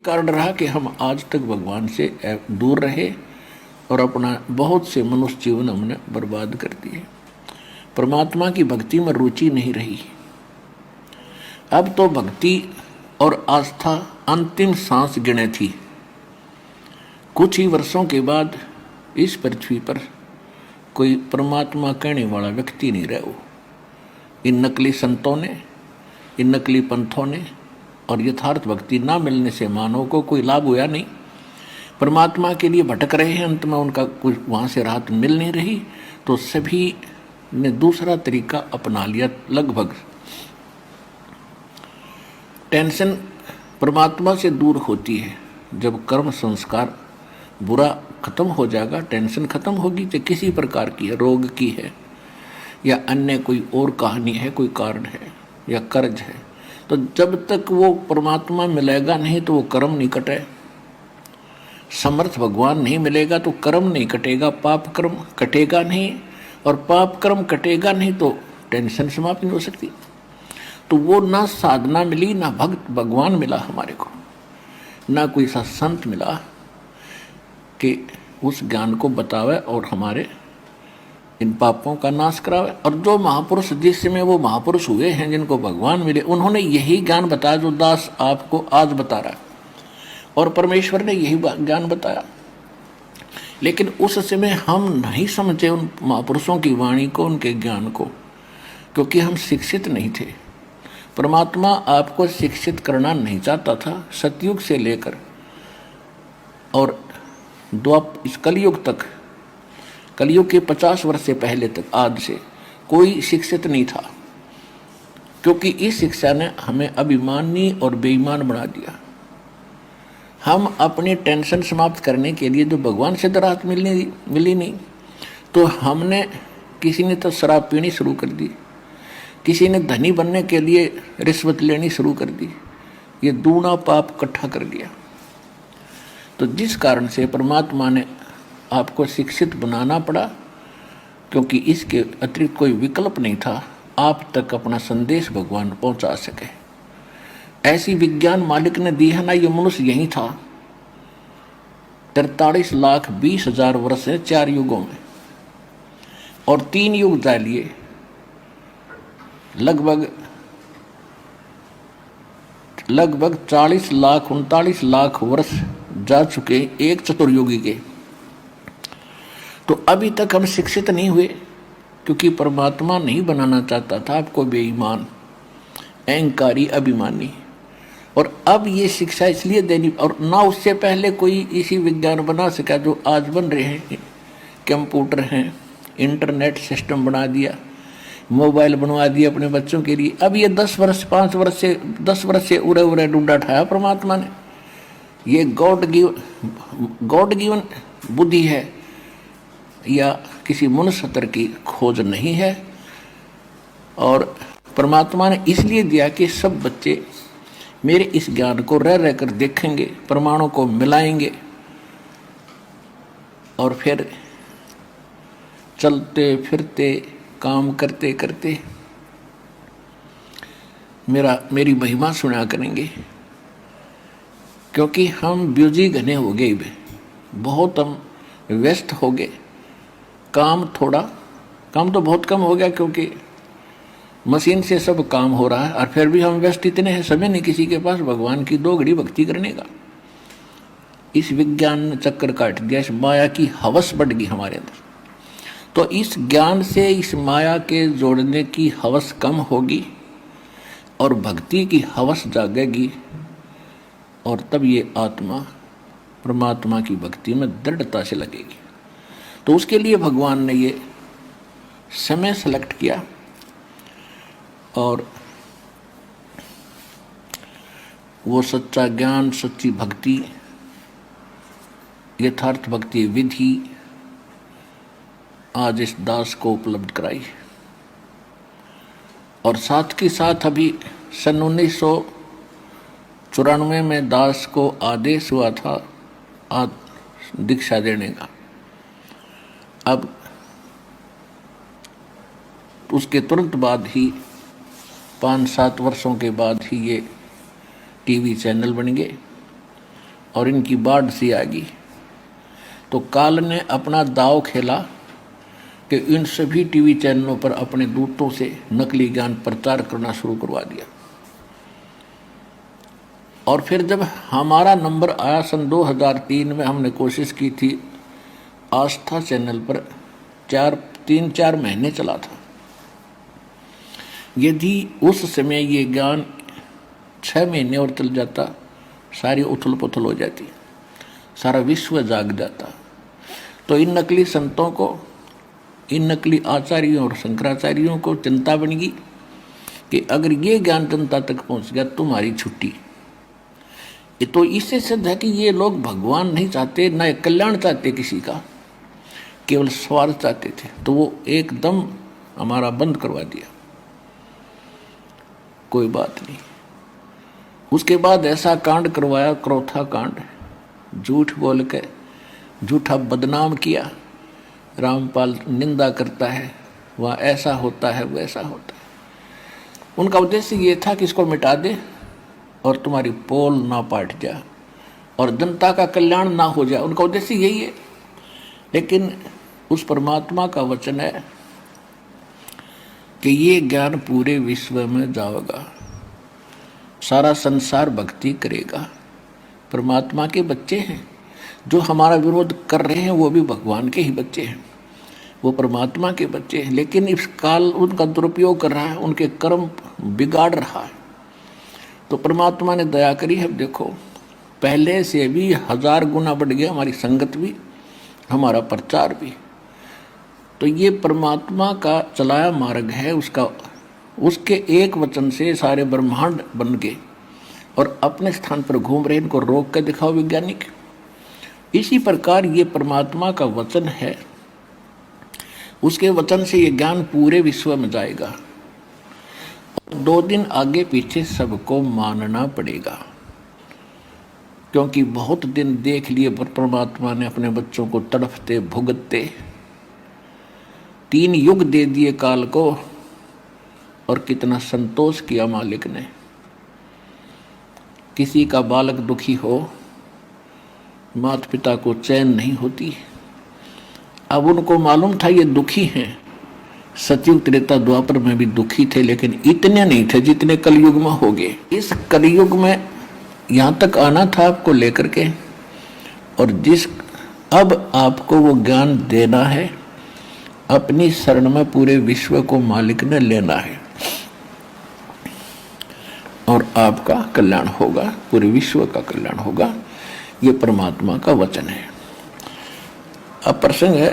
कारण रहा कि हम आज तक भगवान से दूर रहे और अपना बहुत से मनुष्य जीवन हमने बर्बाद कर दिए। परमात्मा की भक्ति में रुचि नहीं रही। अब तो भक्ति और आस्था अंतिम सांस गिने थी। कुछ ही वर्षों के बाद इस पृथ्वी पर कोई परमात्मा कहने वाला व्यक्ति नहीं रहा। इन नकली संतों ने, इन नकली पंथों ने और यथार्थ भक्ति ना मिलने से मानव को कोई लाभ हुआ नहीं। परमात्मा के लिए भटक रहे हैं, अंत में उनका कुछ वहाँ से राहत मिल नहीं रही, तो सभी ने दूसरा तरीका अपना लिया। लगभग टेंशन परमात्मा से दूर होती है। जब कर्म संस्कार बुरा खत्म हो जाएगा, टेंशन खत्म होगी, चाहे किसी प्रकार की है, रोग की है या अन्य कोई और कहानी है, कोई कारण है या कर्ज है, तो जब तक वो परमात्मा मिलेगा नहीं तो वो कर्म नहीं कटे। समर्थ भगवान नहीं मिलेगा तो कर्म नहीं कटेगा, पाप कर्म कटेगा नहीं, और पाप कर्म कटेगा नहीं तो टेंशन समाप्त नहीं हो सकती। तो वो ना साधना मिली, ना भक्त भगवान मिला हमारे को, ना कोई सा संत मिला कि उस ज्ञान को बतावे और हमारे इन पापों का नाश करावे। और जो महापुरुष जिस समय वो महापुरुष हुए हैं, जिनको भगवान मिले, उन्होंने यही ज्ञान बताया जो दास आपको आज बता रहा है, और परमेश्वर ने यही ज्ञान बताया। लेकिन उस समय हम नहीं समझे उन महापुरुषों की वाणी को, उनके ज्ञान को, क्योंकि हम शिक्षित नहीं थे। परमात्मा आपको शिक्षित करना नहीं चाहता था। सतयुग से लेकर और इस कलयुग तक, कलयुग के 50 वर्ष से पहले तक, आज से कोई शिक्षित नहीं था, क्योंकि इस शिक्षा ने हमें अभिमानी और बेईमान बना दिया। हम अपनी टेंशन समाप्त करने के लिए जो भगवान से तो राहत मिली नहीं, तो हमने, किसी ने तो शराब पीनी शुरू कर दी, किसी ने धनी बनने के लिए रिश्वत लेनी शुरू कर दी। ये दूना पाप इकट्ठा कर दिया। तो जिस कारण से परमात्मा ने आपको शिक्षित बनाना पड़ा, क्योंकि इसके अतिरिक्त कोई विकल्प नहीं था आप तक अपना संदेश भगवान पहुंचा सके। ऐसी विज्ञान मालिक ने दी है ना। ये मनुष्य यही था 43,20,000 वर्ष है, 4 युगों में, और 3 युग जा लिए, लगभग 40 लाख 39 लाख वर्ष जा चुके एक चतुर्युगी के। तो अभी तक हम शिक्षित नहीं हुए, क्योंकि परमात्मा नहीं बनाना चाहता था आपको बेईमान, अहंकारी, अभिमानी। और अब ये शिक्षा इसलिए देनी, और ना उससे पहले कोई इसी विज्ञान बना सका जो आज बन रहे हैं। कंप्यूटर हैं, इंटरनेट सिस्टम बना दिया, मोबाइल बनवा दिए अपने बच्चों के लिए। अब ये 10 वर्ष 5 वर्ष से 10 वर्ष से उड़े डूडा उठाया परमात्मा ने। ये गॉड गिवन बुद्धि है या किसी मनुष्य की खोज नहीं है। और परमात्मा ने इसलिए दिया कि सब बच्चे मेरे इस ज्ञान को रह कर देखेंगे, प्रमाणों को मिलाएंगे, और फिर चलते फिरते काम करते करते मेरी महिमा सुना करेंगे। क्योंकि हम ब्यूजी घने हो गए, बहुत हम व्यस्त हो गए। काम तो बहुत कम हो गया, क्योंकि मशीन से सब काम हो रहा है, और फिर भी हम व्यस्त इतने हैं, समय नहीं किसी के पास भगवान की 2 घड़ी भक्ति करने का। इस विज्ञान ने चक्कर काट दिया, इस माया की हवस बढ़ गई हमारे अंदर। तो इस ज्ञान से इस माया के जोड़ने की हवस कम होगी और भक्ति की हवस जागेगी, और तब ये आत्मा परमात्मा की भक्ति में दृढ़ता से लगेगी। तो उसके लिए भगवान ने ये समय सेलेक्ट किया, और वो सच्चा ज्ञान, सच्ची भक्ति, यथार्थ भक्ति विधि आज इस दास को उपलब्ध कराई। और साथ के साथ अभी सन 1994 में दास को आदेश हुआ था दीक्षा देने का। अब उसके तुरंत बाद ही 5-7 वर्षों के बाद ही ये टीवी चैनल बन गए, और इनकी बाढ़ सी आ गई, तो काल ने अपना दाव खेला कि इन सभी टीवी चैनलों पर अपने दूतों से नकली ज्ञान प्रचार करना शुरू करवा दिया। और फिर जब हमारा नंबर आया सन 2003 में, हमने कोशिश की थी, आस्था चैनल पर 3-4 महीने चला था। यदि उस समय ये ज्ञान 6 महीने और चल जाता, सारी उथल पुथल हो जाती, सारा विश्व जाग जाता। तो इन नकली संतों को, इन नकली आचार्यों और शंकराचार्यों को चिंता बन गई कि अगर ये ज्ञान जनता तक पहुंच गया तुम्हारी छुट्टी। ये तो इससे सिद्ध है कि ये लोग भगवान नहीं चाहते, न कल्याण चाहते किसी का, केवल स्वार्थ चाहते थे। तो वो एकदम हमारा बंद करवा दिया। कोई बात नहीं। उसके बाद ऐसा कांड करवाया, क्रोथा कांड, झूठ बोल के झूठा बदनाम किया। रामपाल निंदा करता है, वह ऐसा होता है वैसा होता है। उनका उद्देश्य ये था कि इसको मिटा दे और तुम्हारी पोल ना पाट जाए और जनता का कल्याण ना हो जाए। उनका उद्देश्य यही है। लेकिन उस परमात्मा का वचन है कि ये ज्ञान पूरे विश्व में जाएगा, सारा संसार भक्ति करेगा। परमात्मा के बच्चे हैं, जो हमारा विरोध कर रहे हैं वो भी भगवान के ही बच्चे हैं, वो परमात्मा के बच्चे हैं। लेकिन इस काल उनका दुरुपयोग कर रहा है, उनके कर्म बिगाड़ रहा है। तो परमात्मा ने दया करी है। देखो, पहले से भी 1000 गुना बढ़ गया हमारी संगत भी, हमारा प्रचार भी। तो ये परमात्मा का चलाया मार्ग है, उसके एक वचन से सारे ब्रह्मांड बन गए और अपने स्थान पर घूम रहे। इनको रोक कर दिखाओ वैज्ञानिक। इसी प्रकार ये परमात्मा का वचन है, उसके वचन से ये ज्ञान पूरे विश्व में जाएगा। 2 दिन आगे पीछे सबको मानना पड़ेगा, क्योंकि बहुत दिन देख लिए परमात्मा ने अपने बच्चों को तड़फते भुगतते। 3 युग दे दिए काल को, और कितना संतोष किया मालिक ने। किसी का बालक दुखी हो, माता पिता को चैन नहीं होती। अब उनको मालूम था ये दुखी हैं। सतयुग त्रेता द्वापर में भी दुखी थे, लेकिन इतने नहीं थे जितने कलयुग में हो गए। इस कलयुग में यहाँ तक आना था आपको लेकर के, और अब आपको वो ज्ञान देना है। अपनी शरण में पूरे विश्व को मालिक ने लेना है और आपका कल्याण होगा, पूरे विश्व का कल्याण होगा। ये परमात्मा का वचन है। अब प्रसंग है